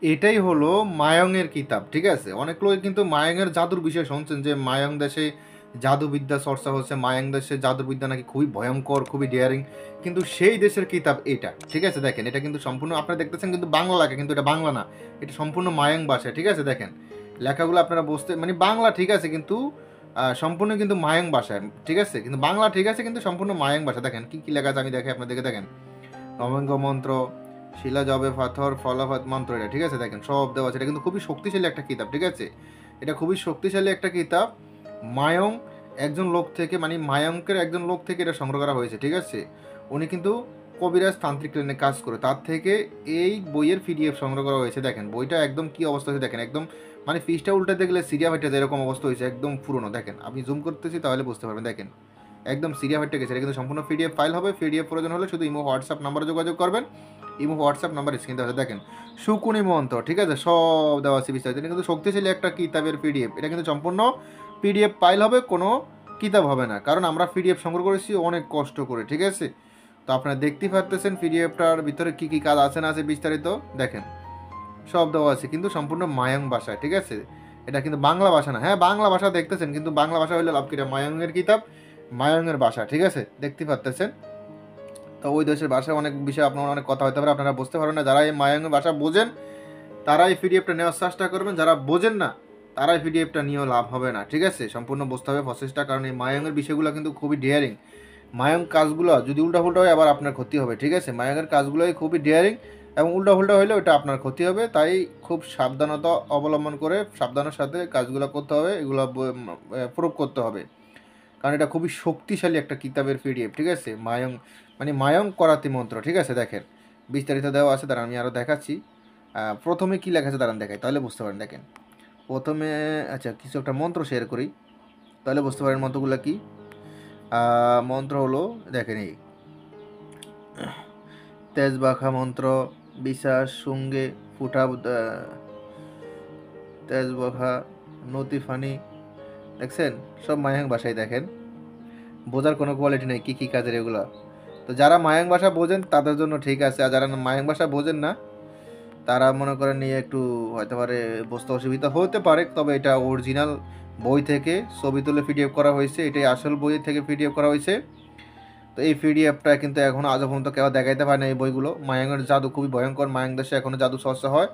এটাই হলো মায়ংয়ের কিতাব, ঠিক আছে? অনেক লোক কিন্তু মায়ংয়ের জাদুর বিষয়ে শুনছেন যে মায়ং দেশে জাদুবিদ্যা চর্চা হচ্ছে, মায়ং দেশে জাদুবিদ্যা নাকি খুবই ভয়ঙ্কর, খুবই ডেয়ারিং। কিন্তু সেই দেশের কিতাব এটা, ঠিক আছে? দেখেন, এটা কিন্তু সম্পূর্ণ আপনারা দেখতেছেন কিন্তু বাংলা লেখা, কিন্তু এটা বাংলা না, এটা সম্পূর্ণ মায়ং ভাষা, ঠিক আছে? দেখেন লেখাগুলো আপনারা বুঝতে মানে বাংলা ঠিক আছে, কিন্তু সম্পূর্ণ কিন্তু মায়ং ভাষায়, ঠিক আছে? কিন্তু বাংলা ঠিক আছে, কিন্তু সম্পূর্ণ মায়ং ভাষা। দেখেন কি কি লেখা আছে আমি দেখে আপনাদেরকে, দেখেন অমঙ্গ মন্ত্র, শিলা জবে পাথর ফলাফত মন্ত্র, এটা ঠিক আছে? দেখেন সব দেওয়া আছে। এটা কিন্তু খুবই শক্তিশালী একটা কিতাব, ঠিক আছে? এটা খুবই শক্তিশালী একটা কিতাব। মায়ং একজন লোক থেকে মানে মায়ঙ্কের একজন লোক থেকে এটা সংগ্রহ করা হয়েছে, ঠিক আছে? উনি কিন্তু কবিরাজ তান্ত্রিক লাইনে কাজ করে, তার থেকে এই বইয়ের পিডিএফ সংগ্রহ করা হয়েছে। দেখেন বইটা একদম কি অবস্থা হয়েছে দেখেন, একদম মানে পৃষ্ঠা উল্টে দেখলে সিরিয়া ফাইটে এরকম অবস্থা হয়েছে, একদম পুরনো। দেখেন আমি জুম করতেছি তাহলে বুঝতে পারবেন, দেখেন একদম সিরিয়া ফাইটে গেছে। এটা কিন্তু সম্পূর্ণ পিডিএফ ফাইল হবে। পিডিএফ প্রয়োজন হলে শুধু ইমো হোয়াটসঅ্যাপ নাম্বারে যোগাযোগ করবেন। ইমো হোয়াটসঅ্যাপ নাম্বার স্ক্রিন দেওয়া আছে, দেখেন শুকুনি মন্ত্র, ঠিক আছে? সব দেওয়া আছে বিস্তারিত। এটা কিন্তু শক্তিশালী একটা কিতাবের পিডিএফ। এটা কিন্তু সম্পূর্ণ পিডিএফ ফাইল হবে, কোনো কিতাব হবে না, কারণ আমরা পিডিএফ সংগ্রহ করেছি অনেক কষ্ট করে, ঠিক আছে? তো আপনারা দেখতেই পারতেছেন পিডিএফটার ভিতরে কী কী কাজ আছে না আছে বিস্তারিত, দেখেন সব দেওয়া আছে, কিন্তু সম্পূর্ণ মায়ং ভাষায়, ঠিক আছে? এটা কিন্তু বাংলা ভাষা না। হ্যাঁ বাংলা ভাষা দেখতেছেন, কিন্তু বাংলা ভাষা হইলে লাভ কি? এটা মায়ংয়ের কিতাব, মায়ংয়ের ভাষা, ঠিক আছে? দেখতে পারতেছেন। তো ওই দেশের ভাষায় অনেক বিষয়ে আপনার অনেক কথা হতে পারে, আপনারা বুঝতে পারবেন না। যারা এই মায়াঙ্গের ভাষা বোঝেন তারাই পিডিএফটা নেওয়ার চেষ্টা করবেন, যারা বোঝেন না তারাই পিডিএফটা নিয়েও লাভ হবে না, ঠিক আছে? সম্পূর্ণ বুঝতে হবে প্রসেসটা, কারণ এই মায়াঙ্গের বিষয়গুলো কিন্তু খুবই ডেয়ারিং। মায়াঙ্গ কাজগুলো যদি উল্টাফুল্টা হয় আবার আপনার ক্ষতি হবে, ঠিক আছে? মায়াঙ্গের কাজগুলোই খুবই ডেয়ারিং, এবং উল্টাফুল্টা হলে ওটা আপনার ক্ষতি হবে। তাই খুব সাবধানতা অবলম্বন করে সাবধানের সাথে কাজগুলো করতে হবে, এগুলো প্রয়োগ করতে হবে, কারণ এটা খুবই শক্তিশালী একটা কিতাবের পিডিএফ, ঠিক আছে? মায়ং মানে মায়ং করাতি মন্ত্র, ঠিক আছে? দেখেন বিস্তারিত দেওয়া আছে, দাঁড়ান আমি আরও দেখাচ্ছি। প্রথমে কী লেখা আছে দাঁড়ান দেখাই, তাহলে বুঝতে পারেন। দেখেন প্রথমে আচ্ছা কিছু একটা মন্ত্র শেয়ার করি, তাহলে বুঝতে পারেন মন্ত্রগুলো কি। মন্ত্র হলো দেখেন এই তেজবাখা মন্ত্র, বিশ্বাস সঙ্গে ফুটা তেজবাখা নতিফানি, দেখছেন সব মায়াং ভাষায়। দেখেন বোঝার কোনো কোয়ালিটি নেই কী কী কাজের এগুলো। তো যারা মায়াং ভাষা বোঝেন তাদের জন্য ঠিক আছে, আর যারা মায়াং ভাষা বোঝেন না তারা মনে করেন নিয়ে একটু হতে পারে বুঝতে অসুবিধা হতে পারে। তবে এটা অরিজিনাল বই থেকে ছবি তুলে পিডিএফ করা হয়েছে, এটাই আসল বই থেকে পিডিএফ করা হয়েছে। তো এই পিডিএফটা কিন্তু এখনও আজও পর্যন্ত কেউ দেখাইতে পারে না। এই বইগুলো মায়াংয়ের জাদু খুবই ভয়ঙ্কর, মায়াং দেশে এখনও জাদু চর্চা হয়,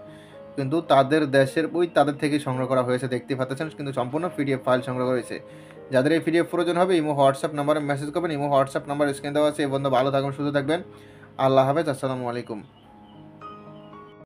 কিন্তু তাদের দেশের বই তাদের থেকেই সংগ্রহ করা হয়েছে, দেখতে পাচ্ছেন, কিন্তু সম্পূর্ণ পিডিএফ ফাইল সংগ্রহ করা হয়েছে। যাদের এই পিডিএফ প্রয়োজন হবে ইমো হোয়াটসঅ্যাপ নাম্বারে মেসেজ করবেন। ইমো হোয়াটসঅ্যাপ নাম্বার স্ক্রিন দেওয়া আছে। এই বন্ধু ভালো থাকবেন, সুস্থ থাকবেন। আল্লাহ হাফেজ, আসসালামু আলাইকুম।